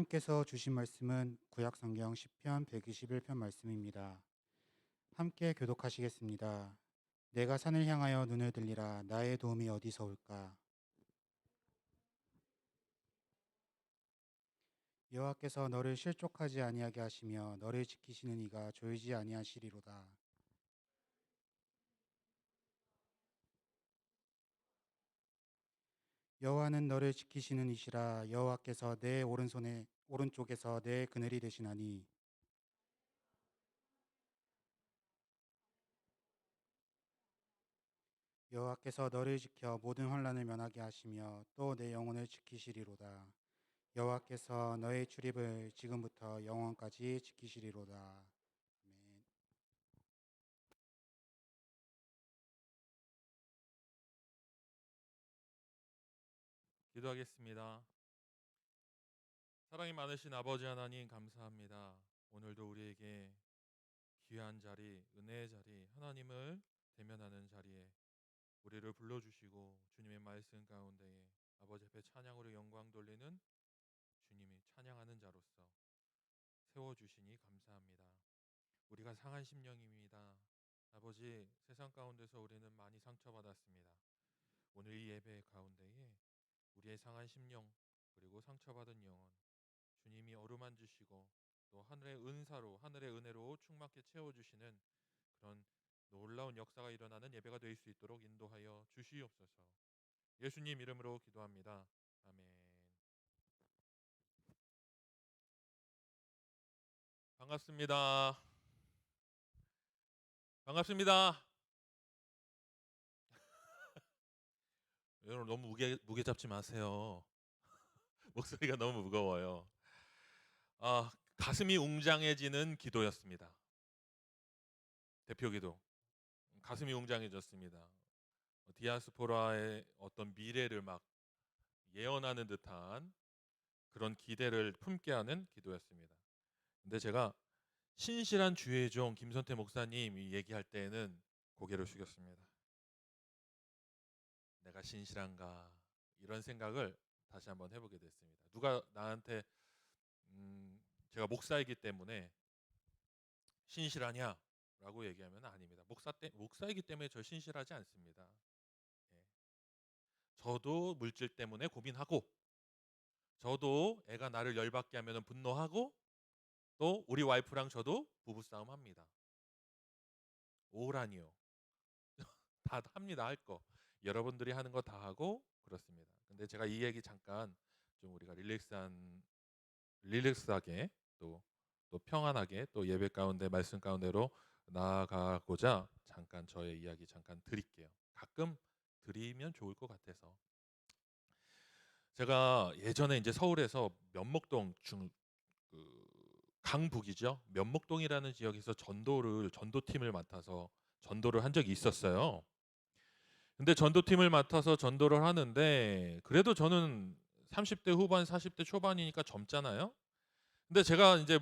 하나님께서 주신 말씀은 구약성경 시편 121편 말씀입니다. 함께 교독하시겠습니다. 내가 산을 향하여 눈을 들리라. 나의 도움이 어디서 올까? 여호와께서 너를 실족하지 아니하게 하시며 너를 지키시는 이가 졸지 아니하시리로다. 여호와는 너를 지키시는 이시라. 여호와께서 내 오른쪽에서 내 그늘이 되시나니 여호와께서 너를 지켜 모든 환난을 면하게 하시며 또 내 영혼을 지키시리로다. 여호와께서 너의 출입을 지금부터 영원까지 지키시리로다. 아멘. 기도하겠습니다. 사랑이 많으신 아버지 하나님 감사합니다. 오늘도 우리에게 귀한 자리, 은혜의 자리, 하나님을 대면하는 자리에 우리를 불러주시고 주님의 말씀 가운데에 아버지 앞에 찬양으로 영광 돌리는 주님이 찬양하는 자로서 세워주시니 감사합니다. 우리가 상한 심령입니다. 아버지, 세상 가운데서 우리는 많이 상처받았습니다. 오늘 이 예배 가운데에 우리의 상한 심령 그리고 상처받은 영혼 주님이 어루만지시고 또 하늘의 은사로 하늘의 은혜로 충만케 채워주시는 그런 놀라운 역사가 일어나는 예배가 될 수 있도록 인도하여 주시옵소서. 예수님 이름으로 기도합니다. 아멘. 반갑습니다. 반갑습니다. 여러분 너무 무게 잡지 마세요. 목소리가 너무 무거워요. 가슴이 웅장해지는 기도였습니다. 대표 기도. 가슴이 웅장해졌습니다. 디아스포라의 어떤 미래를 막 예언하는 듯한 그런 기대를 품게 하는 기도였습니다. 근데 제가 신실한 주의 종 김선태 목사님이 얘기할 때에는 고개를 숙였습니다. 내가 신실한가 이런 생각을 다시 한번 해보게 됐습니다. 누가 나한테 제가 목사이기 때문에 신실하냐? 라고 얘기하면 아닙니다. 목사이기 때문에 저 신실하지 않습니다. 예. 저도 물질 때문에 고민하고 저도 애가 나를 열받게 하면 분노하고 또 우리 와이프랑 저도 부부싸움 합니다. 오라니요. 다 합니다. 할 거. 여러분들이 하는 거 다 하고 그렇습니다. 근데 제가 이 얘기 잠깐 좀 우리가 릴렉스하게 또 평안하게 또 예배 가운데 말씀 가운데로 나아가고자 잠깐 저의 이야기 잠깐 드릴게요. 가끔 드리면 좋을 것 같아서. 제가 예전에 이제 서울에서 면목동 그 강북이죠. 면목동이라는 지역에서 전도팀을 맡아서 전도를 한 적이 있었어요. 근데 전도팀을 맡아서 전도를 하는데 그래도 저는 30대 후반, 40대 초반이니까 젊잖아요. 근데 제가 이제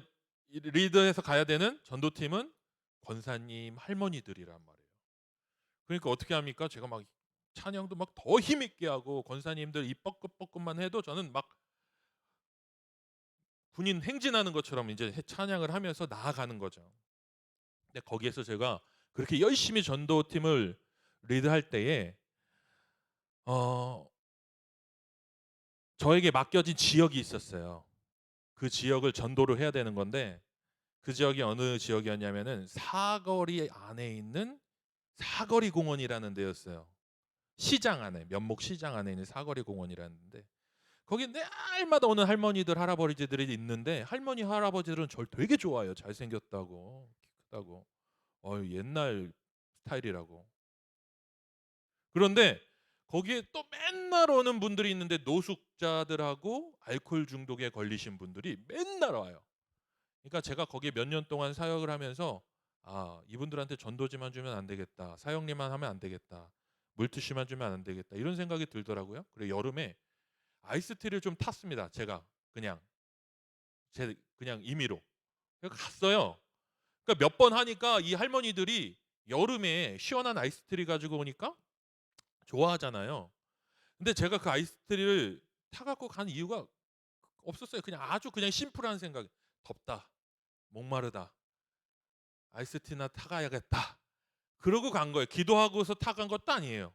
리더해서 가야 되는 전도팀은 권사님 할머니들이란 말이에요. 그러니까 어떻게 합니까? 제가 막 찬양도 막 더 힘있게 하고 권사님들 입 뻐끔뻐끔만 해도 저는 막 군인 행진하는 것처럼 이제 찬양을 하면서 나아가는 거죠. 근데 거기에서 제가 그렇게 열심히 전도팀을 리드할 때에 어, 저에게 맡겨진 지역이 있었어요. 그 지역을 전도를 해야 되는 건데 그 지역이 어느 지역이었냐면은 사거리 안에 있는 사거리 공원이라는 데였어요. 시장 안에 면목 시장 안에 있는 사거리 공원이라는데 거기 날마다 오는 할머니들 할아버지들이 있는데 할머니 할아버지들은 절 되게 좋아요. 잘생겼다고 키 크다고 옛날 스타일이라고. 그런데 거기에 또 맨날 오는 분들이 있는데 노숙자들하고 알코올 중독에 걸리신 분들이 맨날 와요. 그러니까 제가 거기에 몇 년 동안 사역을 하면서 이분들한테 전도지만 주면 안 되겠다. 사역리만 하면 안 되겠다. 물티슈만 주면 안 되겠다. 이런 생각이 들더라고요. 그리고 여름에 아이스티를 좀 탔습니다. 제가 그냥 임의로 갔어요. 그러니까 몇 번 하니까 이 할머니들이 여름에 시원한 아이스티를 가지고 오니까 좋아하잖아요. 근데 제가 그 아이스티를 타갖고 간 이유가 없었어요. 그냥 아주 그냥 심플한 생각. 덥다. 목마르다. 아이스티나 타가야겠다. 그러고 간 거예요. 기도하고서 타간 것도 아니에요.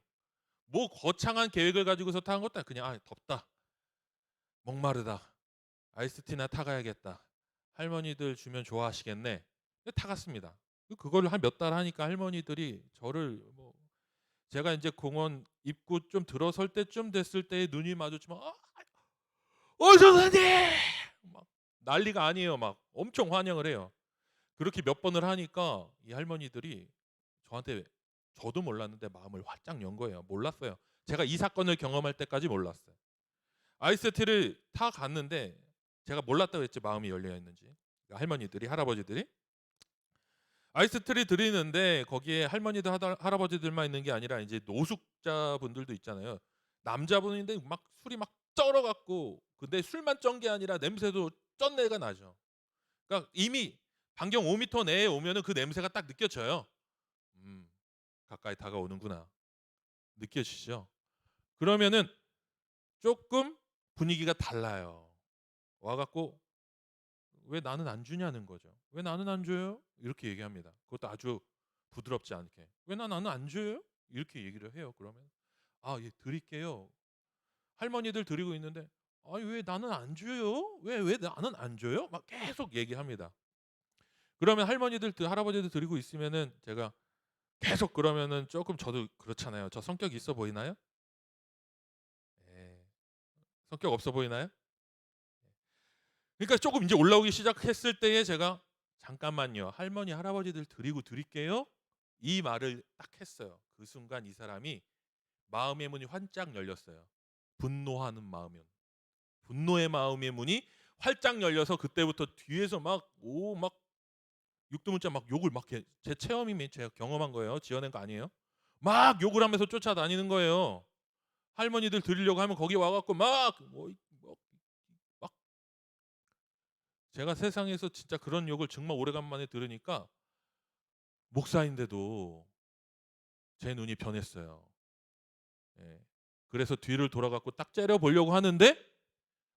뭐 거창한 계획을 가지고서 타간 것도 아니에요. 그냥 덥다. 목마르다. 아이스티나 타가야겠다. 할머니들 주면 좋아하시겠네. 근데 타갔습니다. 그거를 한 몇 달 하니까 할머니들이 저를 뭐 제가 이제 공원 입구 좀 들어설 때쯤 됐을 때에 눈이 마주치면 어서 가니 막 난리가 아니에요. 막 엄청 환영을 해요. 그렇게 몇 번을 하니까 이 할머니들이 저한테 저도 몰랐는데 마음을 활짝 연 거예요. 몰랐어요. 제가 이 사건을 경험할 때까지 몰랐어요. 아이스티를 타 갔는데 제가 몰랐다고 했지 마음이 열려 있는지. 그러니까 할머니들이 할아버지들이 아이스티를 드리는데 거기에 할머니들 할아버지들만 있는 게 아니라 이제 노숙자분들도 있잖아요. 남자분인데 막 술이 막 쩔어 갖고 근데 술만 쩐 게 아니라 냄새도 쩐내가 나죠. 그러니까 이미 반경 5m 내에 오면은 그 냄새가 딱 느껴져요. 음, 가까이 다가오는구나. 느껴지죠? 그러면은 조금 분위기가 달라요. 와 갖고 왜 나는 안 주냐는 거죠. 왜 나는 안 줘요? 이렇게 얘기합니다. 그것도 아주 부드럽지 않게. 왜 나는 안 줘요? 이렇게 얘기를 해요. 그러면 예, 드릴게요. 할머니들 드리고 있는데 아니 왜 나는 안 줘요? 왜 나는 안 줘요? 막 계속 얘기합니다. 그러면 할머니들 할아버지들 드리고 있으면은 제가 계속 그러면은 조금 저도 그렇잖아요. 저 성격 있어 보이나요? 예. 성격 없어 보이나요? 그러니까 조금 이제 올라오기 시작했을 때에 제가 "잠깐만요. 할머니, 할아버지들 드리고 드릴게요." 이 말을 딱 했어요. 그 순간 이 사람이 마음의 문이 활짝 열렸어요. 분노하는 마음은. 분노의 마음의 문이 활짝 열려서 그때부터 뒤에서 막 육두문자 막 욕을 막 제 체험이면 제가 경험한 거예요. 지어낸 거 아니에요. 막 욕을 하면서 쫓아다니는 거예요. 할머니들 드리려고 하면 거기 와 갖고 막 제가 세상에서 진짜 그런 욕을 정말 오래간만에 들으니까 목사인데도 제 눈이 변했어요. 예. 그래서 뒤를 돌아 갖고 딱 째려 보려고 하는데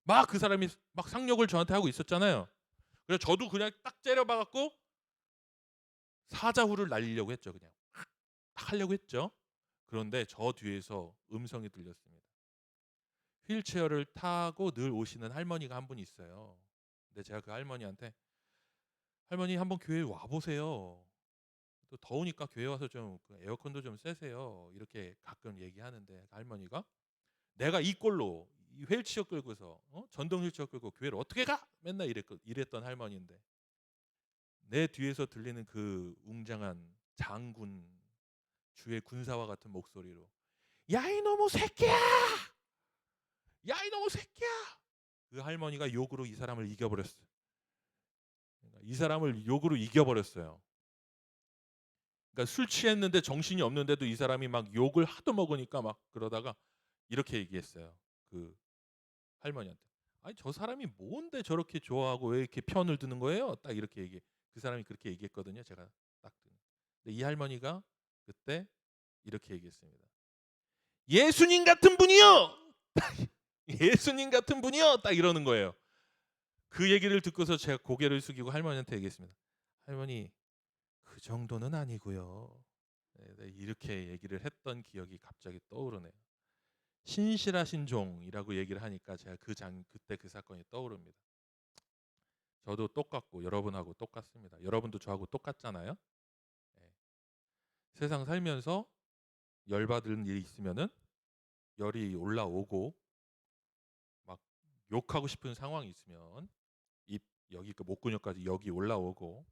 막 그 사람이 막 상욕을 저한테 하고 있었잖아요. 그래서 저도 그냥 딱 째려 봐 갖고 사자후를 날리려고 했죠, 그냥. 딱 하려고 했죠. 그런데 저 뒤에서 음성이 들렸습니다. 휠체어를 타고 늘 오시는 할머니가 한 분 있어요. 근데 제가 그 할머니한테 "할머니 한번 교회에 와 보세요. 또 더우니까 교회 와서 좀 그 에어컨도 좀 쐬세요." 이렇게 가끔 얘기하는데 할머니가 "내가 이 꼴로 이 휠체어 끌고서 전동 휠체어 끌고 교회를 어떻게 가?" 맨날 이랬던 할머니인데 내 뒤에서 들리는 그 웅장한 장군 주의 군사와 같은 목소리로 "야 이놈의 새끼야! 야 이놈의 새끼야!" 그 할머니가 욕으로 이 사람을 이겨버렸어요. 그러니까 이 사람을 욕으로 이겨버렸어요. 그러니까 술 취했는데 정신이 없는데도 이 사람이 막 욕을 하도 먹으니까 막 그러다가 이렇게 얘기했어요. 그 할머니한테. "아니 저 사람이 뭔데 저렇게 좋아하고 왜 이렇게 편을 드는 거예요?" 딱 이렇게 그 사람이 그렇게 얘기했거든요. 제가 딱 근데 이 할머니가 그때 이렇게 얘기했습니다. "예수님 같은 분이요. 예수님 같은 분이요." 딱 이러는 거예요. 그 얘기를 듣고서 제가 고개를 숙이고 할머니한테 얘기했습니다. "할머니 그 정도는 아니고요." 네, 이렇게 얘기를 했던 기억이 갑자기 떠오르네요. 신실하신 종이라고 얘기를 하니까 제가 그때 그 사건이 떠오릅니다. 저도 똑같고 여러분하고 똑같습니다. 여러분도 저하고 똑같잖아요. 예. 세상 살면서 열받은 일이 있으면은 열이 올라오고 막 욕하고 싶은 상황이 있으면 입 여기 그 목근육까지 여기 올라오고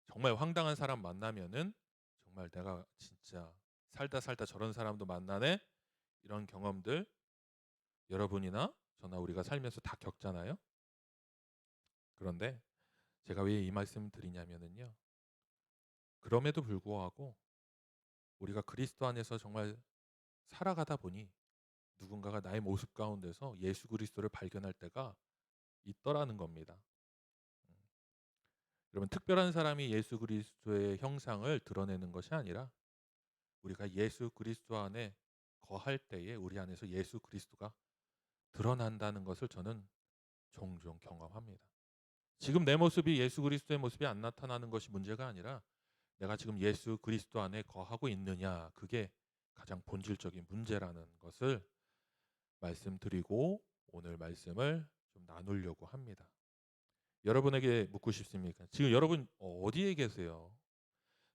정말 황당한 사람 만나면은 정말 내가 진짜 살다 살다 저런 사람도 만나네 이런 경험들 여러분이나 저나 우리가 살면서 다 겪잖아요. 그런데 제가 왜 이 말씀을 드리냐면은요. 그럼에도 불구하고 우리가 그리스도 안에서 정말 살아가다 보니 누군가가 나의 모습 가운데서 예수 그리스도를 발견할 때가 있더라는 겁니다. 음. 여러분 특별한 사람이 예수 그리스도의 형상을 드러내는 것이 아니라 우리가 예수 그리스도 안에 거할 때에 우리 안에서 예수 그리스도가 드러난다는 것을 저는 종종 경험합니다. 지금 내 모습이 예수 그리스도의 모습이 안 나타나는 것이 문제가 아니라 내가 지금 예수 그리스도 안에 거하고 있느냐, 그게 가장 본질적인 문제라는 것을 말씀드리고 오늘 말씀을 좀 나누려고 합니다. 여러분에게 묻고 싶습니까? 지금 여러분 어디에 계세요?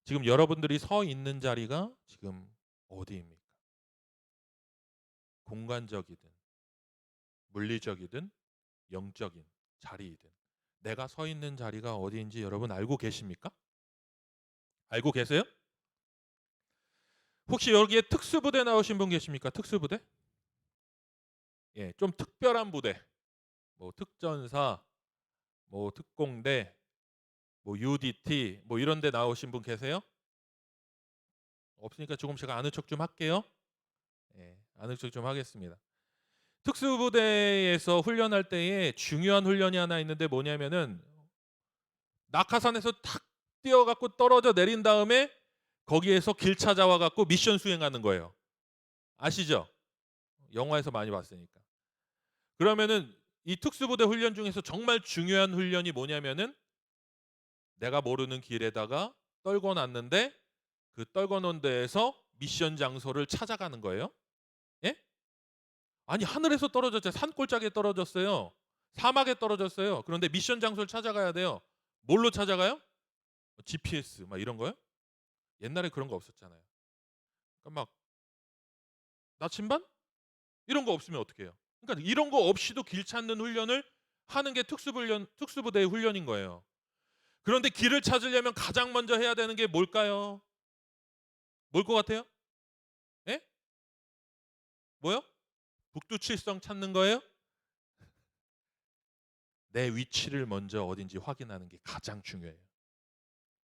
지금 여러분들이 서 있는 자리가 지금 어디입니까? 공간적이든 물리적이든 영적인 자리이든 내가 서 있는 자리가 어디인지 여러분 알고 계십니까? 알고 계세요? 혹시 여기에 특수부대 나오신 분 계십니까? 특수부대? 예, 좀 특별한 부대, 뭐 특전사, 뭐 특공대, 뭐 UDT, 뭐 이런 데 나오신 분 계세요? 없으니까 조금 제가 아는 척 좀 할게요. 예, 아는 척 좀 하겠습니다. 특수부대에서 훈련할 때에 중요한 훈련이 하나 있는데 뭐냐면은 낙하산에서 탁 뛰어갖고 떨어져 내린 다음에 거기에서 길 찾아와 갖고 미션 수행하는 거예요. 아시죠? 영화에서 많이 봤으니까. 그러면은 이 특수부대 훈련 중에서 정말 중요한 훈련이 뭐냐면은 내가 모르는 길에다가 떨궈 놨는데 그 떨궈 놓은 데에서 미션 장소를 찾아가는 거예요. 예? 아니 하늘에서 떨어졌잖아요. 산골짜기에 떨어졌어요. 사막에 떨어졌어요. 그런데 미션 장소를 찾아가야 돼요. 뭘로 찾아가요? GPS 막 이런 거요? 옛날에 그런 거 없었잖아요. 그러니까 막 나침반? 이런 거 없으면 어떻게 해요? 그러니까 이런 거 없이도 길 찾는 훈련을 하는 게 특수부대의 훈련인 거예요. 그런데 길을 찾으려면 가장 먼저 해야 되는 게 뭘까요? 뭘 것 같아요? 예? 뭐요? 북두칠성 찾는 거예요? 내 위치를 먼저 어딘지 확인하는 게 가장 중요해요.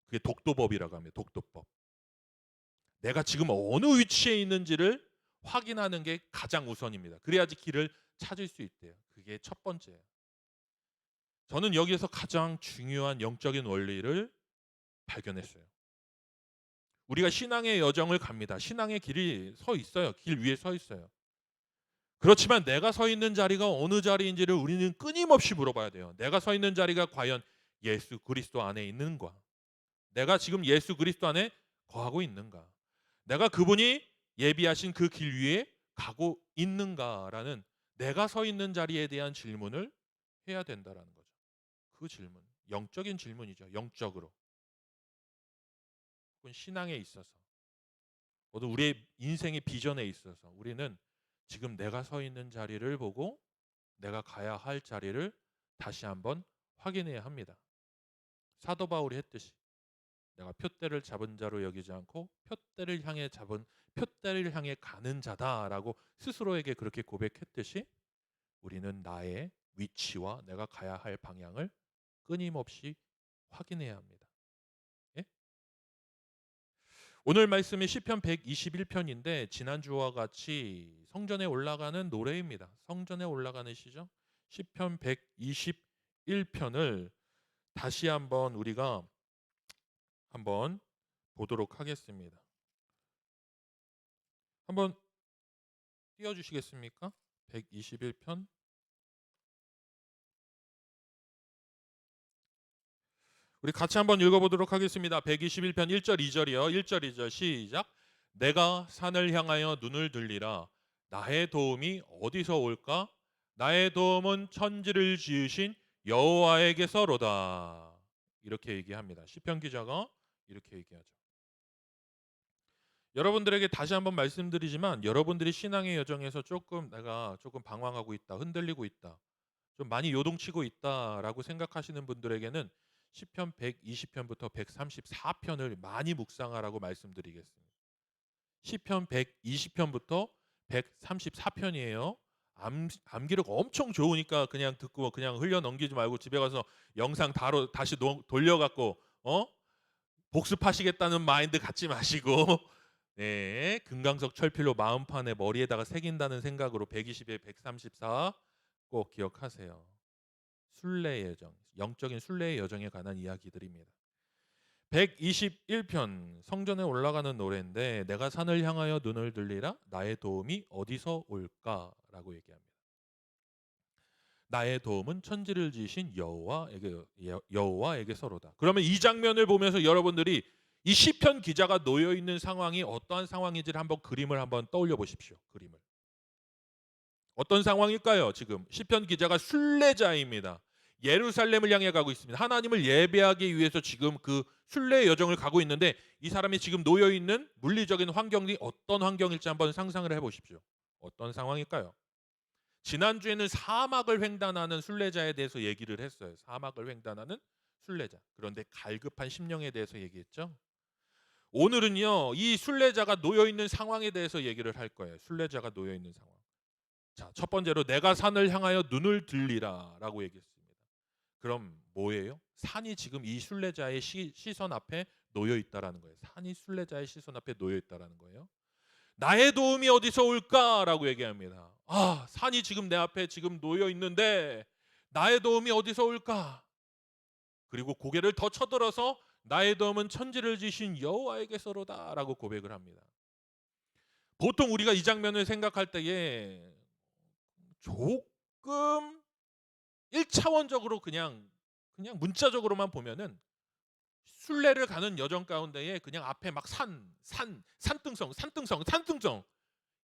그게 독도법이라고 합니다. 독도법. 내가 지금 어느 위치에 있는지를 확인하는 게 가장 우선입니다. 그래야지 길을 찾을 수 있대요. 그게 첫 번째예요. 저는 여기에서 가장 중요한 영적인 원리를 발견했어요. 우리가 신앙의 여정을 갑니다. 신앙의 길이 서 있어요. 길 위에 서 있어요. 그렇지만 내가 서 있는 자리가 어느 자리인지를 우리는 끊임없이 물어봐야 돼요. 내가 서 있는 자리가 과연 예수 그리스도 안에 있는가? 내가 지금 예수 그리스도 안에 거하고 있는가? 내가 그분이 예비하신 그 길 위에 가고 있는가라는 내가 서 있는 자리에 대한 질문을 해야 된다라는 거죠. 그 질문, 영적인 질문이죠. 영적으로. 혹은 신앙에 있어서, 모두 우리의 인생의 비전에 있어서 우리는 지금 내가 서 있는 자리를 보고 내가 가야 할 자리를 다시 한번 확인해야 합니다. 사도 바울이 했듯이 내가 표대를 잡은 자로 여기지 않고 표대를 향해 가는 자다라고 스스로에게 그렇게 고백했듯이 우리는 나의 위치와 내가 가야 할 방향을 끊임없이 확인해야 합니다. 예? 오늘 말씀이 시편 121편인데 지난주와 같이 성전에 올라가는 노래입니다. 성전에 올라가는 시죠. 시편 121편을 다시 한번 우리가 한번 보도록 하겠습니다. 한번 띄워 주시겠습니까? 121편. 우리 같이 한번 읽어 보도록 하겠습니다. 121편 1절 2절이요. 1절 2절 시작. 내가 산을 향하여 눈을 들리라. 나의 도움이 어디서 올까? 나의 도움은 천지를 지으신 여호와에게서로다. 이렇게 얘기합니다. 시편 기자가 이렇게 얘기하죠. 여러분들에게 다시 한번 말씀드리지만 여러분들이 신앙의 여정에서 내가 조금 방황하고 있다, 흔들리고 있다, 좀 많이 요동치고 있다라고 생각하시는 분들에게는 시편 120편부터 134편을 많이 묵상하라고 말씀드리겠습니다. 시편 120편부터 134편이에요. 암기력 엄청 좋으니까 그냥 듣고 그냥 흘려 넘기지 말고 집에 가서 영상 다시 돌려갖고 복습하시겠다는 마인드 갖지 마시고 네, 금강석 철필로 마음판에 머리에다가 새긴다는 생각으로 120에 134 꼭 기억하세요. 순례의 여정, 영적인 순례의 여정에 관한 이야기들입니다. 121편 성전에 올라가는 노래인데 내가 산을 향하여 눈을 들리라 나의 도움이 어디서 올까라고 얘기합니다. 나의 도움은 천지를 지으신 여호와에게서로다. 그러면 이 장면을 보면서 여러분들이 이 시편 기자가 놓여 있는 상황이 어떠한 상황인지를 한번 그림을 한번 떠올려 보십시오. 그림을. 어떤 상황일까요? 지금 시편 기자가 순례자입니다. 예루살렘을 향해 가고 있습니다. 하나님을 예배하기 위해서 지금 그 순례의 여정을 가고 있는데 이 사람이 지금 놓여 있는 물리적인 환경이 어떤 환경일지 한번 상상을 해 보십시오. 어떤 상황일까요? 지난주에는 사막을 횡단하는 순례자에 대해서 얘기를 했어요. 사막을 횡단하는 순례자. 그런데 갈급한 심령에 대해서 얘기했죠. 오늘은요, 이 순례자가 놓여 있는 상황에 대해서 얘기를 할 거예요. 순례자가 놓여 있는 상황. 자, 첫 번째로 내가 산을 향하여 눈을 들리라라고 얘기했습니다. 그럼 뭐예요? 산이 지금 이 순례자의 시선 앞에 놓여 있다라는 거예요. 산이 순례자의 시선 앞에 놓여 있다라는 거예요. 나의 도움이 어디서 올까라고 얘기합니다. 아, 산이 지금 내 앞에 지금 놓여 있는데 나의 도움이 어디서 올까? 그리고 고개를 더 쳐들어서 나의 도움은 천지를 지신 여호와에게서로다라고 고백을 합니다. 보통 우리가 이 장면을 생각할 때에 조금 1차원적으로 그냥 문자적으로만 보면은 순례를 가는 여정 가운데에 그냥 앞에 막 산등성.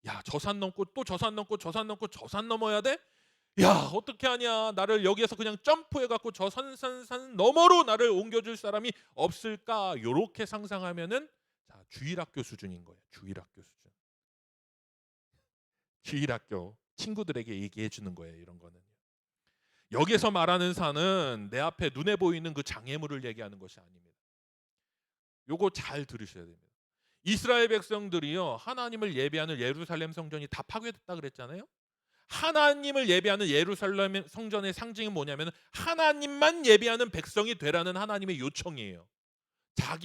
야, 저 산 넘고 또 저 산 넘고 저 산 넘고 저 산 넘어야 돼? 야, 어떻게 하냐? 나를 여기에서 그냥 점프해 갖고 저 산 너머로 나를 옮겨줄 사람이 없을까? 요렇게 상상하면은 자, 주일학교 수준인 거예요. 주일학교 수준. 주일학교 친구들에게 얘기해 주는 거예요. 이런 거는. 여기서 말하는 산은 내 앞에 눈에 보이는 그 장애물을 얘기하는 것이 아닙니다. 요거 잘 들으셔야 됩니다. 이스라엘 백성들이요, 하나님을 예배하는 예루살렘 성전이 다 파괴됐다 그랬잖아요. 하나님을 예배하는 예루살렘 성전의 상징은 뭐냐면 하나님만 예배하는 백성이 되라는 하나님의 요청이에요.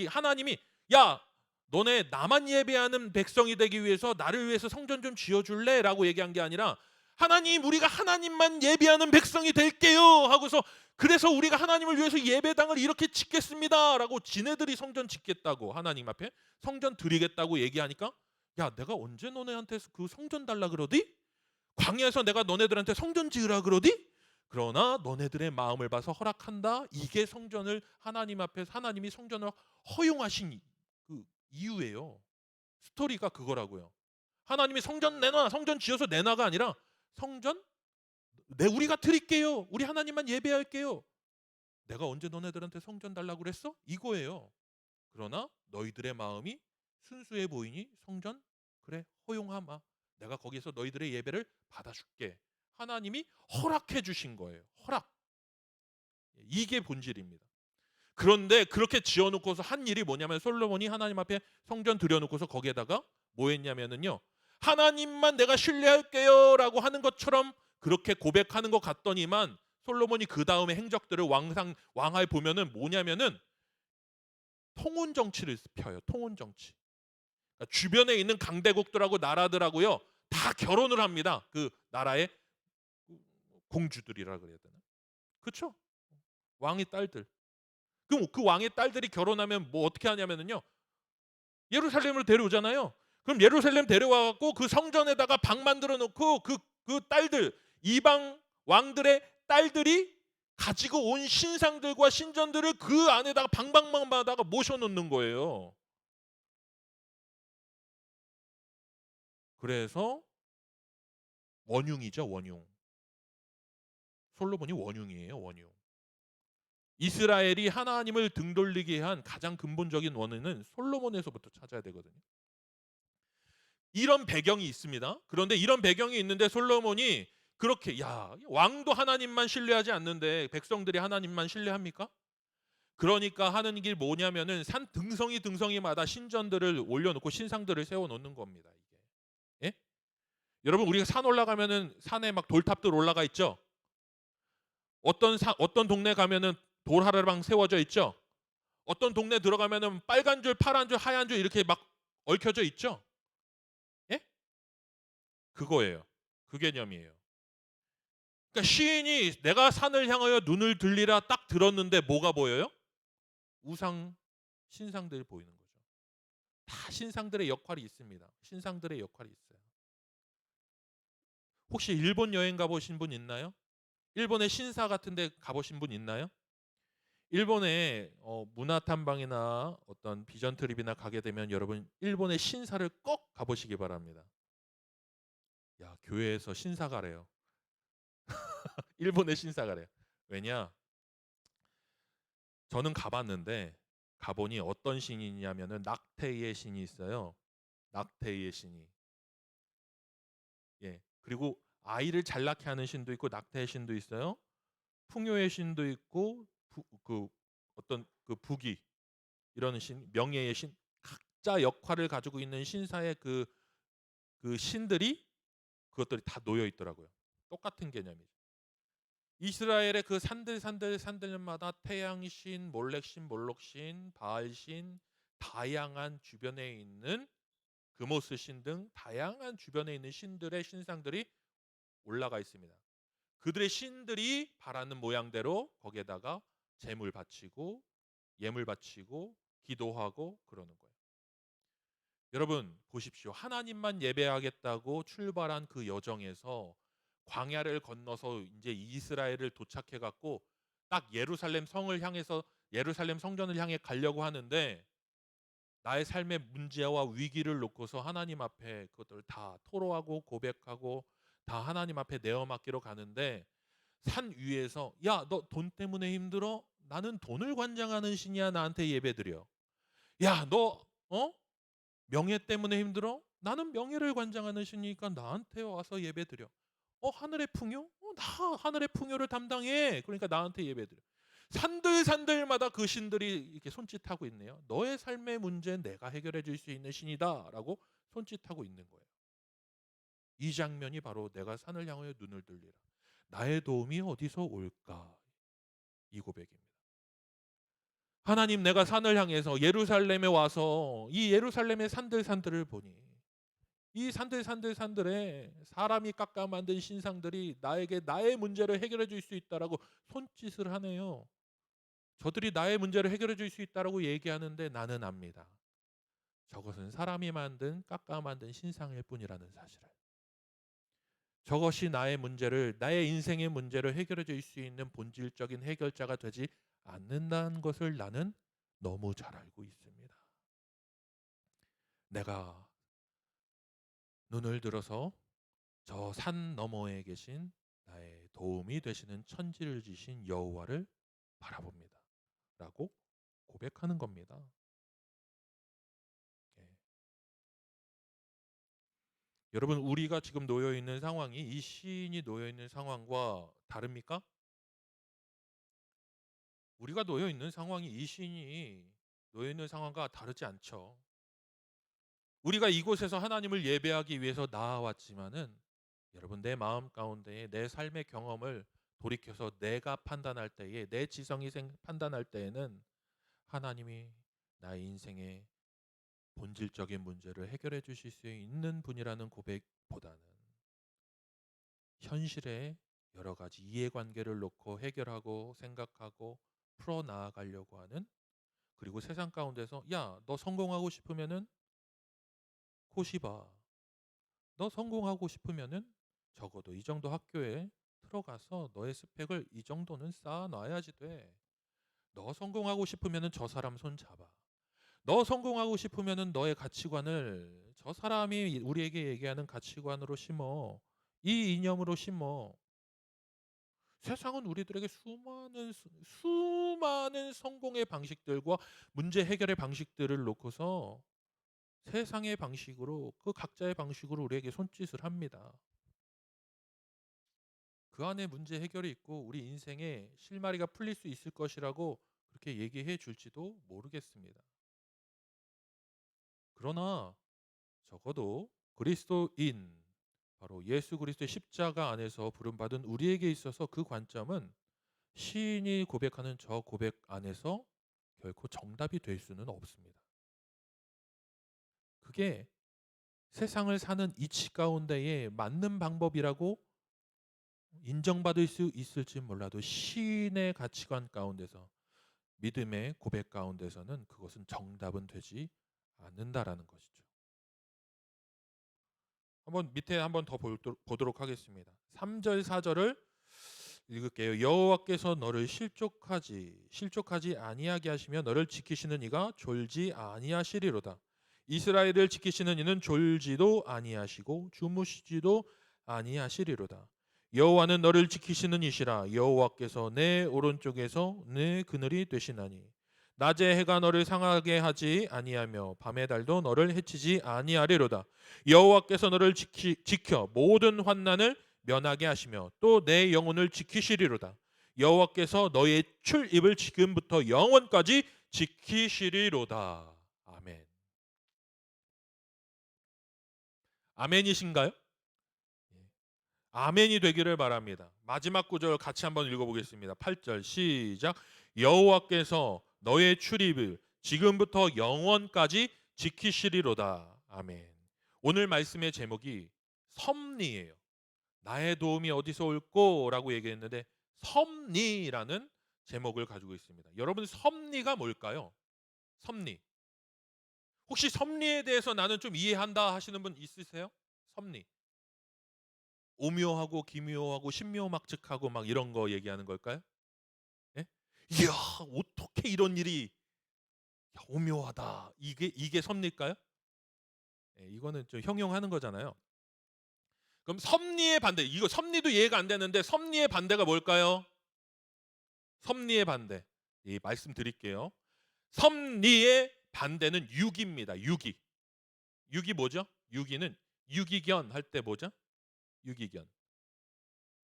하나님이 야, 너네 나만 예배하는 백성이 되기 위해서 나를 위해서 성전 좀 지어줄래? 라고 얘기한 게 아니라 하나님, 우리가 하나님만 예배하는 백성이 될게요 하고서 그래서 우리가 하나님을 위해서 예배당을 이렇게 짓겠습니다 라고 지네들이 성전 짓겠다고 하나님 앞에 성전 드리겠다고 얘기하니까 야, 내가 언제 너네한테 그 성전 달라 그러디? 광야에서 내가 너네들한테 성전 지으라 그러디? 그러나 너네들의 마음을 봐서 허락한다. 이게 성전을 하나님 앞에서 하나님이 성전을 허용하신 그 이유예요. 스토리가 그거라고요. 하나님이 성전 내놔, 성전 지어서 내놔가 아니라 성전 우리가 드릴게요. 우리 하나님만 예배할게요. 내가 언제 너네들한테 성전 달라고 그랬어? 이거예요. 그러나 너희들의 마음이 순수해 보이니 성전 그래 허용하마. 내가 거기서 너희들의 예배를 받아줄게. 하나님이 허락해 주신 거예요. 허락. 이게 본질입니다. 그런데 그렇게 지어놓고서 한 일이 뭐냐면 솔로몬이 하나님 앞에 성전 들여놓고서 거기에다가 뭐 했냐면은요. 하나님만 내가 신뢰할게요 라고 하는 것처럼 그렇게 고백하는 것 같더니만 솔로몬이 그 다음에 행적들을 왕하에 보면은 뭐냐면은 통혼 정치를 펴요. 통혼 정치. 그러니까 주변에 있는 강대국들하고 나라들하고요. 다 결혼을 합니다. 그 나라의 공주들이라 그래야 되나? 그렇죠? 왕의 딸들. 그럼 그 왕의 딸들이 결혼하면 뭐 어떻게 하냐면은요. 예루살렘으로 데려오잖아요. 그럼 예루살렘 데려와 갖고 그 성전에다가 방 만들어 놓고 그 딸들 이방 왕들의 딸들이 가지고 온 신상들과 신전들을 그 안에다가 방방방마다가 모셔 놓는 거예요. 그래서 원흉이죠, 원흉. 솔로몬이 원흉이에요, 원흉. 이스라엘이 하나님을 등돌리게 한 가장 근본적인 원인은 솔로몬에서부터 찾아야 되거든요. 이런 배경이 있습니다. 그런데 이런 배경이 있는데 솔로몬이 그렇게 야, 왕도 하나님만 신뢰하지 않는데 백성들이 하나님만 신뢰합니까? 그러니까 하는 길 뭐냐면은 산 등성이마다 신전들을 올려놓고 신상들을 세워놓는 겁니다. 이게. 예? 여러분 우리가 산 올라가면은 산에 막 돌탑들 올라가 있죠. 어떤 동네 가면은 돌 하나방 세워져 있죠. 어떤 동네 들어가면은 빨간 줄, 파란 줄, 하얀 줄 이렇게 막 얽혀져 있죠. 예? 그거예요. 그 개념이에요. 그러니까 시인이 내가 산을 향하여 눈을 들리라 딱 들었는데 뭐가 보여요? 우상 신상들이 보이는 거죠. 다 신상들의 역할이 있습니다. 신상들의 역할이 있어요. 혹시 일본 여행 가보신 분 있나요? 일본의 신사 같은 데 가보신 분 있나요? 일본의 문화 탐방이나 어떤 비전 트립이나 가게 되면 여러분 일본의 신사를 꼭 가보시기 바랍니다. 야, 교회에서 신사 가래요. 일본의 신사 가래요. 왜냐? 저는 가봤는데 가보니 어떤 신이냐면은 낙태의 신이 있어요. 낙태의 신이. 예. 그리고 아이를 잘 낳게 하는 신도 있고 낙태의 신도 있어요. 풍요의 신도 있고 그 어떤 그 부귀 이런 신, 명예의 신, 각자 역할을 가지고 있는 신사의 그 신들이 그것들이 다 놓여 있더라고요. 똑같은 개념이죠. 이스라엘의 그 산들마다 태양신, 몰렉신, 몰록신, 바알신, 다양한 주변에 있는 금오스신 등 다양한 주변에 있는 신들의 신상들이 올라가 있습니다. 그들의 신들이 바라는 모양대로 거기에다가 제물 바치고 예물 바치고 기도하고 그러는 거예요. 여러분 보십시오. 하나님만 예배하겠다고 출발한 그 여정에서 광야를 건너서 이제 이스라엘을 도착해 갖고 딱 예루살렘 성을 향해서 예루살렘 성전을 향해 가려고 하는데 나의 삶의 문제와 위기를 놓고서 하나님 앞에 그것들을 다 토로하고 고백하고 다 하나님 앞에 내어 맡기러 가는데 산 위에서 야, 너 돈 때문에 힘들어? 나는 돈을 관장하는 신이야. 나한테 예배드려. 야, 너 명예 때문에 힘들어? 나는 명예를 관장하는 신이니까 나한테 와서 예배드려. 하늘의 풍요? 나 하늘의 풍요를 담당해. 그러니까 나한테 예배드려. 산들마다 그 신들이 이렇게 손짓하고 있네요. 너의 삶의 문제 내가 해결해 줄 수 있는 신이다라고 손짓하고 있는 거예요. 이 장면이 바로 내가 산을 향하여 눈을 들리라. 나의 도움이 어디서 올까? 이 고백입니다. 하나님, 내가 산을 향해서 예루살렘에 와서 이 예루살렘의 산들을 보니 이 산들에 사람이 깎아 만든 신상들이 나에게 나의 문제를 해결해 줄 수 있다라고 손짓을 하네요. 저들이 나의 문제를 해결해 줄 수 있다라고 얘기하는데 나는 압니다. 저것은 사람이 깎아 만든 신상일 뿐이라는 사실을. 저것이 나의 인생의 문제를 해결해 줄 수 있는 본질적인 해결자가 되지 않는다는 것을 나는 너무 잘 알고 있습니다. 내가 눈을 들어서 저 산 너머에 계신 나의 도움이 되시는 천지를 지신 여호와를 바라봅니다. 라고 고백하는 겁니다. 예. 여러분, 우리가 지금 놓여 있는 상황이 이 시인이 놓여 있는 상황과 다릅니까? 우리가 놓여 있는 상황이 이 시인이 놓여 있는 상황과 다르지 않죠. 우리가 이곳에서 하나님을 예배하기 위해서 나아왔지만은 여러분, 내 마음 가운데에 내 삶의 경험을 돌이켜서 내가 판단할 때에 내 지성이 판단할 때에는 하나님이 나의 인생의 본질적인 문제를 해결해 주실 수 있는 분이라는 고백보다는 현실의 여러 가지 이해관계를 놓고 해결하고 생각하고 풀어 나아가려고 하는, 그리고 세상 가운데서 야, 너 성공하고 싶으면은 코시바, 너 성공하고 싶으면은 적어도 이 정도 학교에 들어가서 너의 스펙을 이 정도는 쌓아놔야지 돼. 너 성공하고 싶으면은 저 사람 손 잡아. 너 성공하고 싶으면은 너의 가치관을 저 사람이 우리에게 얘기하는 가치관으로 심어. 이 이념으로 심어. 세상은 우리들에게 수많은 성공의 방식들과 문제 해결의 방식들을 놓고서 세상의 방식으로, 그 각자의 방식으로 우리에게 손짓을 합니다. 그 안에 문제 해결이 있고 우리 인생에 실마리가 풀릴 수 있을 것이라고 그렇게 얘기해 줄지도 모르겠습니다. 그러나 적어도 그리스도인, 바로 예수 그리스도의 십자가 안에서 부름받은 우리에게 있어서 그 관점은 시인이 고백하는 저 고백 안에서 결코 정답이 될 수는 없습니다. 그게 세상을 사는 이치 가운데에 맞는 방법이라고 인정받을 수 있을지 몰라도 시인의 가치관 가운데서, 믿음의 고백 가운데서는 그것은 정답은 되지 않는다라는 것이죠. 한번 밑에 한번 더 보도록 하겠습니다. 3절 4절을 읽을게요. 여호와께서 너를 실족하지 아니하게 하시며 너를 지키시는 이가 졸지 아니하시리로다. 이스라엘을 지키시는 이는 졸지도 아니하시고 주무시지도 아니하시리로다. 여호와는 너를 지키시는 이시라. 여호와께서 내 오른쪽에서 내 그늘이 되시나니 낮에 해가 너를 상하게 하지 아니하며 밤의 달도 너를 해치지 아니하리로다. 여호와께서 너를 지켜 모든 환난을 면하게 하시며 또 내 영혼을 지키시리로다. 여호와께서 너의 출입을 지금부터 영원까지 지키시리로다. 아멘. 아멘이신가요? 아멘이 되기를 바랍니다. 마지막 구절 같이 한번 읽어보겠습니다. 8절 시작. 여호와께서 너의 출입을 지금부터 영원까지 지키시리로다. 아멘. 오늘 말씀의 제목이 섭리예요. 나의 도움이 어디서 올꼬? 라고 얘기했는데 섭리라는 제목을 가지고 있습니다. 여러분, 섭리가 뭘까요? 섭리. 혹시 섭리에 대해서 나는 좀 이해한다 하시는 분 있으세요? 섭리. 오묘하고 기묘하고 신묘막측하고 막 이런 거 얘기하는 걸까요? 예? 이야, 어떻게 이런 일이 오묘하다. 이게 섭리일까요? 예, 이거는 좀 형용하는 거잖아요. 그럼 섭리의 반대. 이거 섭리도 이해가 안 되는데 섭리의 반대가 뭘까요? 섭리의 반대. 이 말씀드릴게요. 섭리의 반대는 유기입니다. 유기. 유기 뭐죠? 유기는 유기견 할 때 뭐죠? 유기견.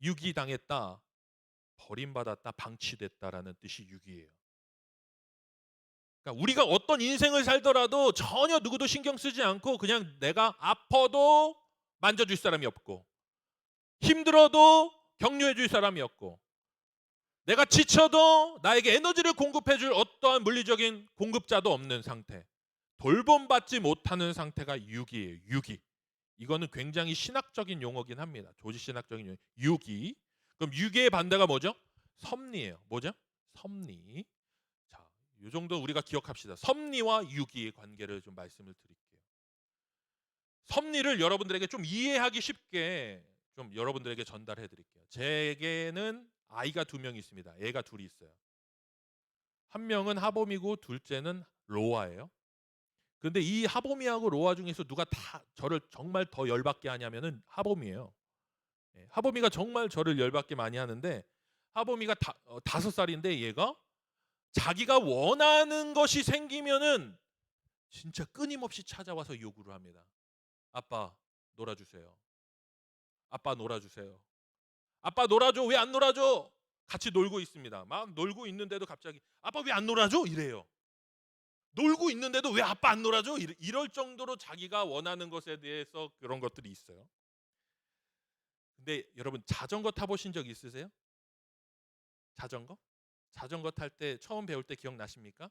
유기당했다, 버림받았다, 방치됐다라는 뜻이 유기예요. 그러니까 우리가 어떤 인생을 살더라도 전혀 누구도 신경 쓰지 않고 그냥 내가 아파도 만져줄 사람이 없고 힘들어도 격려해 줄 사람이 없고 내가 지쳐도 나에게 에너지를 공급해 줄 어떠한 물리적인 공급자도 없는 상태, 돌봄받지 못하는 상태가 유기예요. 유기. 이거는 굉장히 신학적인 용어긴 합니다. 조지신학적인 용어. 유기. 그럼 유기의 반대가 뭐죠? 섭리예요. 뭐죠? 섭리. 자, 이 정도 우리가 기억합시다. 섭리와 유기의 관계를 좀 말씀을 드릴게요. 섭리를 여러분들에게 좀 이해하기 쉽게 좀 여러분들에게 전달해 드릴게요. 제게는 아이가 2명 있습니다. 애가 2이 있어요. 한 명은 하범이고 둘째는 로아예요. 근데 이 하범이하고 로아 중에서 누가 다 저를 정말 더 열받게 하냐면은 하범이에요. 예, 하범이가 정말 저를 열받게 많이 하는데 하범이가 5살인데 얘가 자기가 원하는 것이 생기면은 진짜 끊임없이 찾아와서 요구를 합니다. 아빠 놀아주세요. 아빠 놀아주세요. 아빠 놀아줘. 왜 안 놀아줘? 같이 놀고 있습니다. 막 놀고 있는데도 갑자기 아빠 왜 안 놀아줘? 이래요. 놀고 있는데도 왜 아빠 안 놀아줘? 이럴 정도로 자기가 원하는 것에 대해서 그런 것들이 있어요. 근데 여러분 자전거 타보신 적 있으세요? 자전거? 자전거 탈 때 처음 배울 때 기억나십니까?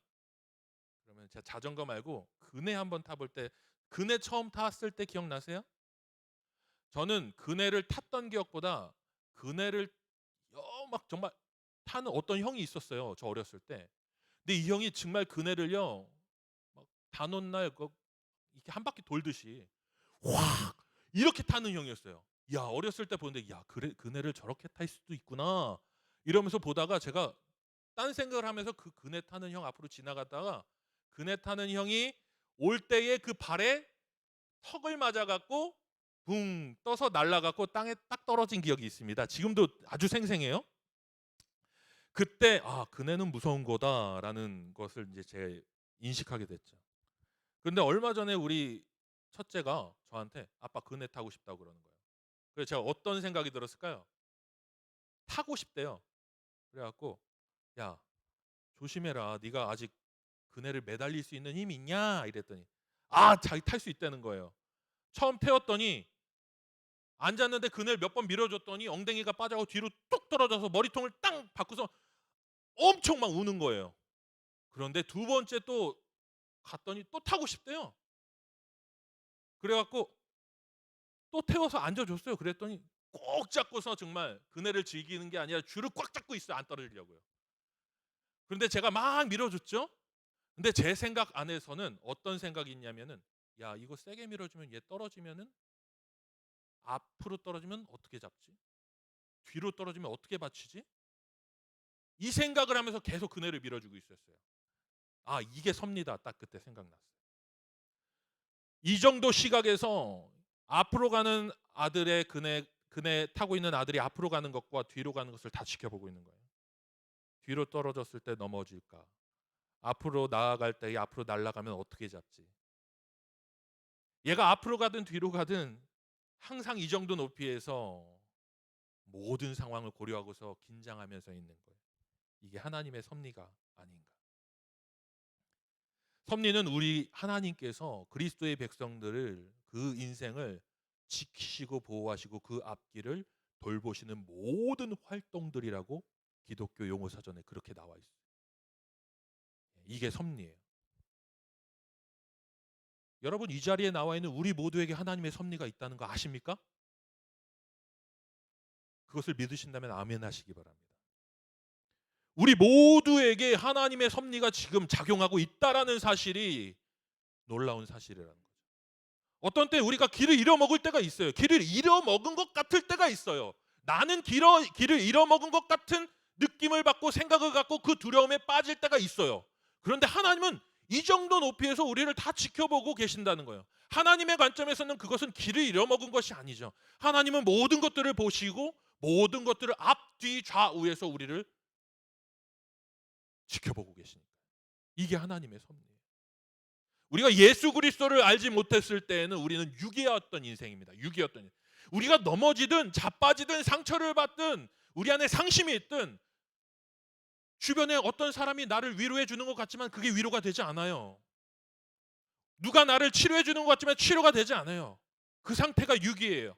그러면 제가 자전거 말고 그네 한번 타볼 때 그네 처음 탔을 때 기억나세요? 저는 그네를 탔던 기억보다 그네를 막 정말 타는 어떤 형이 있었어요. 저 어렸을 때. 근데 이 형이 정말 그네를요 막 단오날 이렇게 한 바퀴 돌듯이 확 이렇게 타는 형이었어요. 야, 어렸을 때 보는데 야, 그래 그네를 저렇게 탈 수도 있구나 이러면서 보다가 제가 딴 생각을 하면서 그 그네 타는 형 앞으로 지나갔다가 그네 타는 형이 올 때에 그 발에 턱을 맞아 갖고 붕 떠서 날아 갖고 땅에 딱 떨어진 기억이 있습니다. 지금도 아주 생생해요. 그때 아, 그네는 무서운 거다라는 것을 이제 제가 인식하게 됐죠. 근데 얼마 전에 우리 첫째가 저한테 아빠 그네 타고 싶다고 그러는 거예요. 그래서 제가 어떤 생각이 들었을까요? 타고 싶대요. 그래갖고 야, 조심해라. 네가 아직 그네를 매달릴 수 있는 힘이 있냐? 이랬더니 자기 탈 수 있다는 거예요. 처음 태웠더니 앉았는데 그네를 몇 번 밀어줬더니 엉덩이가 빠져서 뒤로 뚝 떨어져서 머리통을 땅 받고서 엄청 막 우는 거예요. 그런데 2번째 또 갔더니 또 타고 싶대요. 그래갖고 또 태워서 앉아줬어요. 그랬더니 꼭 잡고서 정말 그네를 즐기는 게 아니라 줄을 꽉 잡고 있어요. 안 떨어지려고요. 그런데 제가 막 밀어줬죠. 근데 제 생각 안에서는 어떤 생각이 있냐면은 야, 이거 세게 밀어주면 얘 떨어지면은 앞으로 떨어지면 어떻게 잡지? 뒤로 떨어지면 어떻게 바치지? 이 생각을 하면서 계속 그네를 밀어주고 있었어요. 아, 이게 섭니다. 딱 그때 생각났어요. 이 정도 시각에서 앞으로 가는 아들의 그네 타고 있는 아들이 앞으로 가는 것과 뒤로 가는 것을 다 지켜보고 있는 거예요. 뒤로 떨어졌을 때 넘어질까? 앞으로 나아갈 때 앞으로 날아가면 어떻게 잡지? 얘가 앞으로 가든 뒤로 가든 항상 이 정도 높이에서 모든 상황을 고려하고서 긴장하면서 있는 거예요. 이게 하나님의 섭리가 아닌가? 섭리는 우리 하나님께서 그리스도의 백성들을 그 인생을 지키시고 보호하시고 그 앞길을 돌보시는 모든 활동들이라고 기독교 용어 사전에 그렇게 나와 있어요. 이게 섭리예요. 여러분, 이 자리에 나와 있는 우리 모두에게 하나님의 섭리가 있다는 거 아십니까? 그것을 믿으신다면 아멘 하시기 바랍니다. 우리 모두에게 하나님의 섭리가 지금 작용하고 있다라는 사실이 놀라운 사실이라는 거죠. 어떤 때 우리가 길을 잃어먹을 때가 있어요. 길을 잃어먹은 것 같을 때가 있어요. 나는 길을 잃어먹은 것 같은 느낌을 받고 생각을 갖고 그 두려움에 빠질 때가 있어요. 그런데 하나님은 이 정도 높이에서 우리를 다 지켜보고 계신다는 거예요. 하나님의 관점에서는 그것은 길을 잃어먹은 것이 아니죠. 하나님은 모든 것들을 보시고 모든 것들을 앞뒤 좌우에서 우리를 지켜보고 계시니까. 이게 하나님의 섭리예요. 우리가 예수 그리스도를 알지 못했을 때에는 우리는 유기였던 인생입니다. 유기였던 인생. 우리가 넘어지든 자빠지든 상처를 받든 우리 안에 상심이 있든 주변에 어떤 사람이 나를 위로해 주는 것 같지만 그게 위로가 되지 않아요. 누가 나를 치료해 주는 것 같지만 치료가 되지 않아요. 그 상태가 유기예요.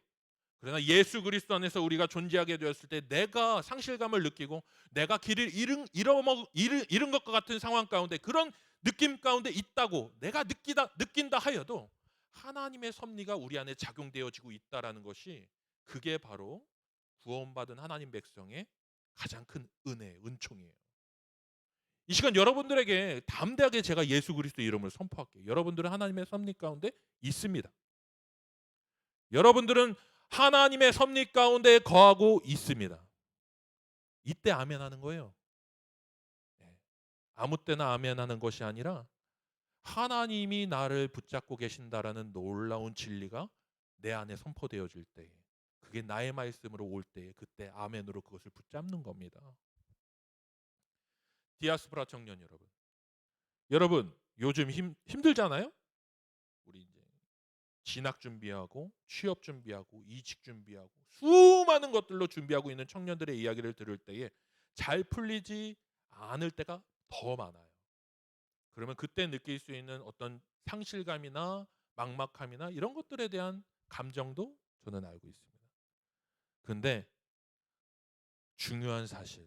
그러나 예수 그리스도 안에서 우리가 존재하게 되었을 때 내가 상실감을 느끼고 내가 길을 잃은 것과 같은 상황 가운데 그런 느낌 가운데 있다고 내가 느낀다 하여도 하나님의 섭리가 우리 안에 작용되어지고 있다라는 것이 그게 바로 구원받은 하나님 백성의 가장 큰 은총이에요. 이 시간 여러분들에게 담대하게 제가 예수 그리스도 이름을 선포할게요. 여러분들은 하나님의 섭리 가운데 있습니다. 여러분들은 하나님의 섭리 가운데 거하고 있습니다. 이때 아멘하는 거예요. 네. 아무 때나 아멘하는 것이 아니라 하나님이 나를 붙잡고 계신다라는 놀라운 진리가 내 안에 선포되어질 때에 그게 나의 말씀으로 올 때에 그때 아멘으로 그것을 붙잡는 겁니다. 디아스포라 청년 여러분 요즘 힘들잖아요? 우리 이제 진학 준비하고 취업 준비하고 이직 준비하고 수많은 것들로 준비하고 있는 청년들의 이야기를 들을 때에 잘 풀리지 않을 때가 더 많아요. 그러면 그때 느낄 수 있는 어떤 상실감이나 막막함이나 이런 것들에 대한 감정도 저는 알고 있습니다. 근데 중요한 사실,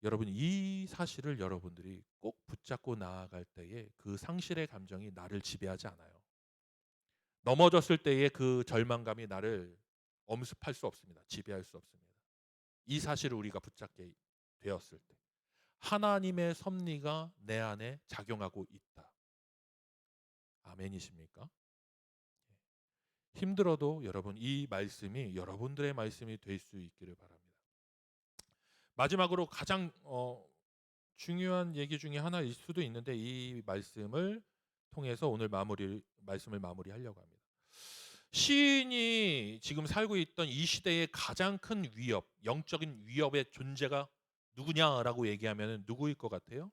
여러분 이 사실을 여러분들이 꼭 붙잡고 나아갈 때에 그 상실의 감정이 나를 지배하지 않아요. 넘어졌을 때의 그 절망감이 나를 엄습할 수 없습니다. 지배할 수 없습니다. 이 사실을 우리가 붙잡게 되었을 때 하나님의 섭리가 내 안에 작용하고 있다. 아멘이십니까? 힘들어도 여러분 이 말씀이 여러분들의 말씀이 될 수 있기를 바랍니다. 마지막으로 가장 중요한 얘기 중에 하나일 수도 있는데 이 말씀을 통해서 오늘 말씀을 마무리하려고 합니다. 시인이 지금 살고 있던 이 시대의 가장 큰 위협, 영적인 위협의 존재가 누구냐라고 얘기하면 누구일 것 같아요?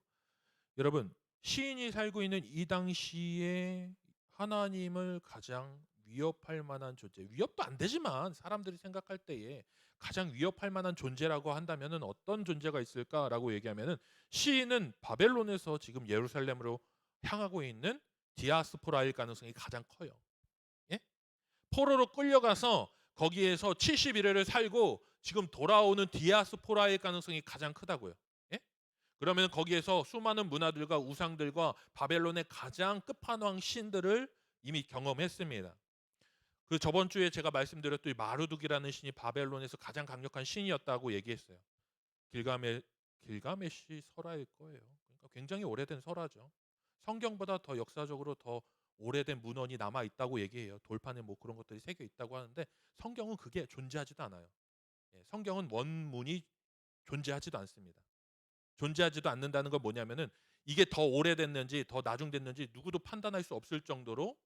여러분, 시인이 살고 있는 이 당시에 하나님을 가장 위협할 만한 존재, 위협도 안 되지만 사람들이 생각할 때에 가장 위협할 만한 존재라고 한다면 어떤 존재가 있을까라고 얘기하면 시인은 바벨론에서 지금 예루살렘으로 향하고 있는 디아스포라일 가능성이 가장 커요. 예? 포로로 끌려가서 거기에서 71회를 살고 지금 돌아오는 디아스포라일 가능성이 가장 크다고요. 예? 그러면 거기에서 수많은 문화들과 우상들과 바벨론의 가장 끝판왕 신들을 이미 경험했습니다. 그 저번 주에 제가 말씀드렸던 마루둑이라는 신이 바벨론에서 가장 강력한 신이었다고 얘기했어요. 길가메시 설화일 거예요. 그러니까 굉장히 오래된 설화죠. 성경보다 더 역사적으로 더 오래된 문헌이 남아 있다고 얘기해요. 돌판에 뭐 그런 것들이 새겨 있다고 하는데 성경은 그게 존재하지도 않아요. 성경은 원문이 존재하지도 않습니다. 존재하지도 않는다는 건 뭐냐면은 이게 더 오래됐는지 더 나중됐는지 누구도 판단할 수 없을 정도로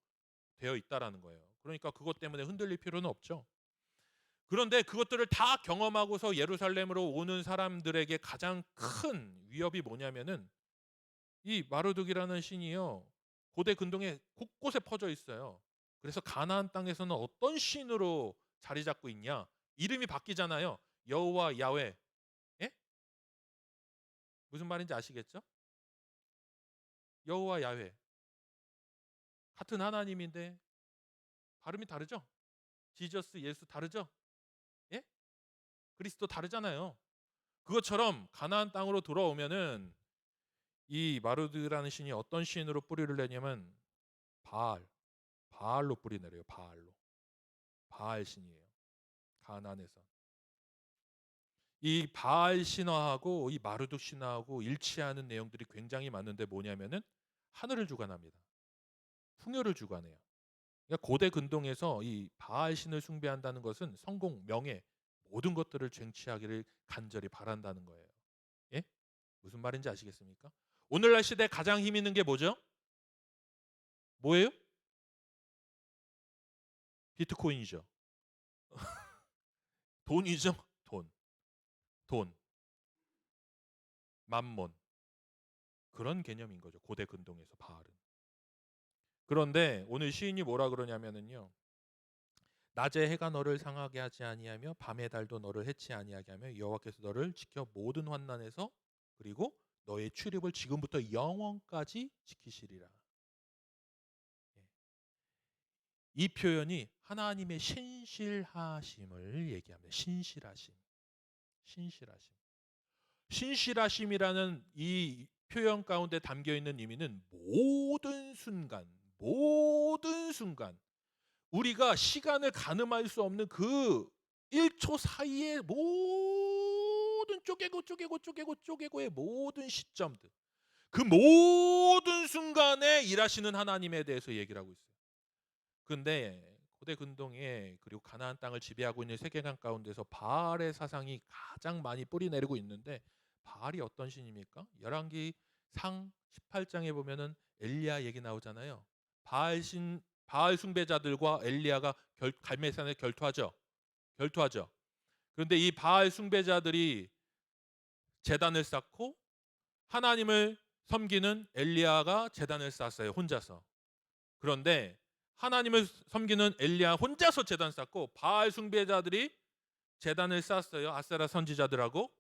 되어 있다라는 거예요. 그러니까 그것 때문에 흔들릴 필요는 없죠. 그런데 그것들을 다 경험하고서 예루살렘으로 오는 사람들에게 가장 큰 위협이 뭐냐면은 이 마르둑이라는 신이요, 고대 근동에 곳곳에 퍼져 있어요. 그래서 가나안 땅에서는 어떤 신으로 자리 잡고 있냐? 이름이 바뀌잖아요. 여호와 야훼. 예? 무슨 말인지 아시겠죠? 여호와 야훼. 같은 하나님인데 발음이 다르죠? 지저스 예수 다르죠? 예? 그리스도 다르잖아요. 그것처럼 가나안 땅으로 돌아오면은 이 마르드라는 신이 어떤 신으로 뿌리를 내냐면 바알, 바알로 뿌리 내려요. 바알로. 바알 신이에요. 가나안에서. 이 바알 신화하고 이 마르둑 신화하고 일치하는 내용들이 굉장히 많은데 뭐냐면은 하늘을 주관합니다. 풍요를 주관해요. 그러니까 고대 근동에서 이 바알 신을 숭배한다는 것은 성공, 명예, 모든 것들을 쟁취하기를 간절히 바란다는 거예요. 예? 무슨 말인지 아시겠습니까? 오늘날 시대에 가장 힘 있는 게 뭐죠? 뭐예요? 비트코인이죠. 돈이죠. 돈. 돈. 만몬. 그런 개념인 거죠. 고대 근동에서 바알은. 그런데 오늘 시인이 뭐라 그러냐면은요. 낮에 해가 너를 상하게 하지 아니하며 밤의 달도 너를 해치 아니하게 하며 여호와께서 너를 지켜 모든 환난에서 그리고 너의 출입을 지금부터 영원까지 지키시리라. 예. 이 표현이 하나님의 신실하심을 얘기합니다. 신실하심. 신실하심. 신실하심이라는 이 표현 가운데 담겨 있는 의미는 모든 순간 우리가 시간을 가늠할 수 없는 그 1초 사이의 모든 쪼개고의 모든 시점들, 그 모든 순간에 일하시는 하나님에 대해서 얘기를 하고 있어요. 근데 고대 근동에 그리고 가나안 땅을 지배하고 있는 세계관 가운데서 바알의 사상이 가장 많이 뿌리내리고 있는데, 바알이 어떤 신입니까? 열왕기 상 18장에 보면은 엘리야 얘기 나오잖아요. 바알 숭배자들과 엘리야가 갈멜산에 결투하죠. 그런데 이 바알 숭배자들이 제단을 쌓고 하나님을 섬기는 엘리야가 제단을 쌓았어요. 혼자서. 그런데 하나님을 섬기는 엘리야 혼자서 제단 쌓고 바알 숭배자들이 제단을 쌓았어요. 아세라 선지자들하고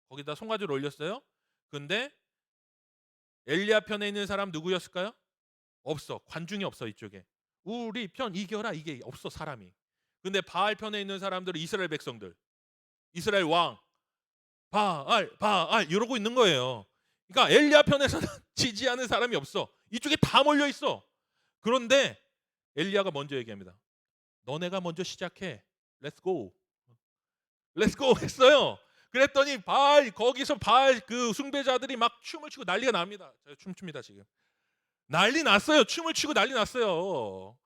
거기다 송아지를 올렸어요. 근데 엘리야 편에 있는 사람 누구였을까요? 없어. 관중이 없어. 이쪽에. 우리 편 이겨라 이게 없어 사람이. 근데 바알 편에 있는 사람들은 이스라엘 백성들, 이스라엘 왕, 바알 이러고 있는 거예요. 그러니까 엘리야 편에서는 지지하는 사람이 없어. 이쪽에 다 몰려 있어. 그런데 엘리야가 먼저 얘기합니다. 너네가 먼저 시작해. Let's go. Let's go 했어요. 그랬더니 거기서 바알 그 숭배자들이 막 춤을 추고 난리가 납니다. 제가 춤춥니다 지금. 난리 났어요. 춤을 추고 난리 났어요.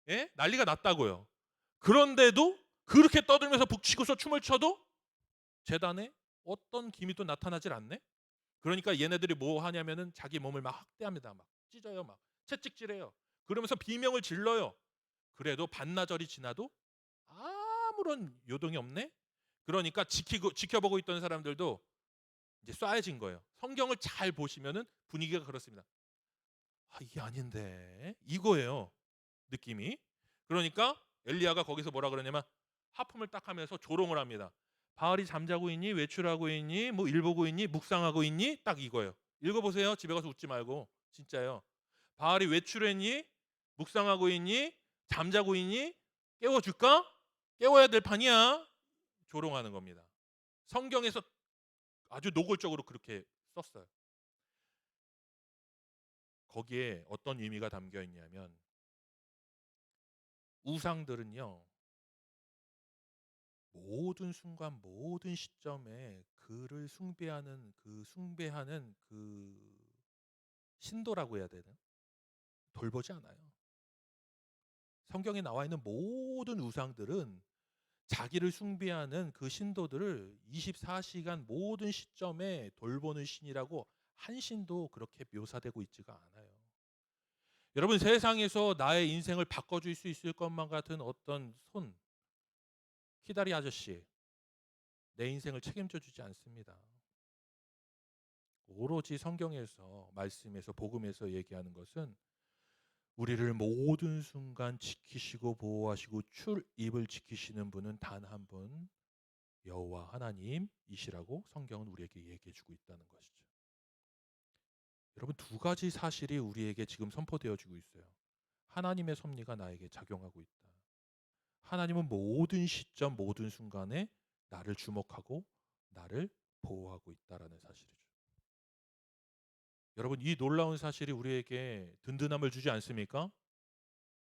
예? 난리가 났다고요. 그런데도 그렇게 떠들면서 북치고서 춤을 춰도 제단에 어떤 기미도 나타나질 않네. 그러니까 얘네들이 뭐 하냐면은 자기 몸을 막 학대합니다. 막 찢어요, 막 채찍질해요. 그러면서 비명을 질러요. 그래도 반나절이 지나도 아무런 요동이 없네. 그러니까 지켜보고 있던 사람들도 이제 쏴해진 거예요. 성경을 잘 보시면은 분위기가 그렇습니다. 이게 아닌데 이거예요. 느낌이. 그러니까 엘리야가 거기서 뭐라 그러냐면 하품을 딱 하면서 조롱을 합니다. 바알이 잠자고 있니? 외출하고 있니? 뭐 일 보고 있니? 묵상하고 있니? 딱 이거예요. 읽어보세요. 집에 가서 웃지 말고. 진짜요. 바알이 외출했니? 묵상하고 있니? 잠자고 있니? 깨워줄까? 깨워야 될 판이야. 조롱하는 겁니다. 성경에서 아주 노골적으로 그렇게 썼어요. 거기에 어떤 의미가 담겨 있냐면 우상들은요, 모든 순간 모든 시점에 그를 숭배하는 그 신도라고 해야 되나? 돌보지 않아요. 성경에 나와 있는 모든 우상들은 자기를 숭배하는 그 신도들을 24시간 모든 시점에 돌보는 신이라고 한 신도 그렇게 묘사되고 있지가 않아요. 여러분, 세상에서 나의 인생을 바꿔줄 수 있을 것만 같은 어떤 손, 키다리 아저씨, 내 인생을 책임져 주지 않습니다. 오로지 성경에서, 말씀에서, 복음에서 얘기하는 것은 우리를 모든 순간 지키시고 보호하시고 출입을 지키시는 분은 단 한 분, 여호와 하나님이시라고 성경은 우리에게 얘기해 주고 있다는 것이죠. 여러분, 두 가지 사실이 우리에게 지금 선포되어지고 있어요. 하나님의 섭리가 나에게 작용하고 있다. 하나님은 모든 시점, 모든 순간에 나를 주목하고 나를 보호하고 있다라는 사실이죠. 여러분, 이 놀라운 사실이 우리에게 든든함을 주지 않습니까?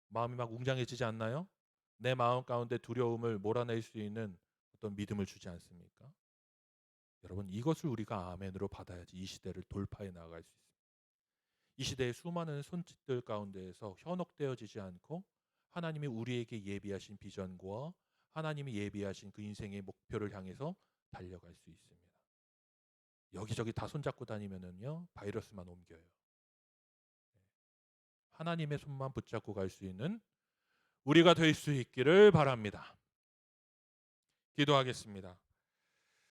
마음이 막 웅장해지지 않나요? 내 마음 가운데 두려움을 몰아낼 수 있는 어떤 믿음을 주지 않습니까? 여러분, 이것을 우리가 아멘으로 받아야지 이 시대를 돌파해 나아갈 수 있습니다. 이 시대의 수많은 손짓들 가운데에서 현혹되어지지 않고 하나님이 우리에게 예비하신 비전과 하나님이 예비하신 그 인생의 목표를 향해서 달려갈 수 있습니다. 여기저기 다 손잡고 다니면은요, 바이러스만 옮겨요. 하나님의 손만 붙잡고 갈 수 있는 우리가 될 수 있기를 바랍니다. 기도하겠습니다.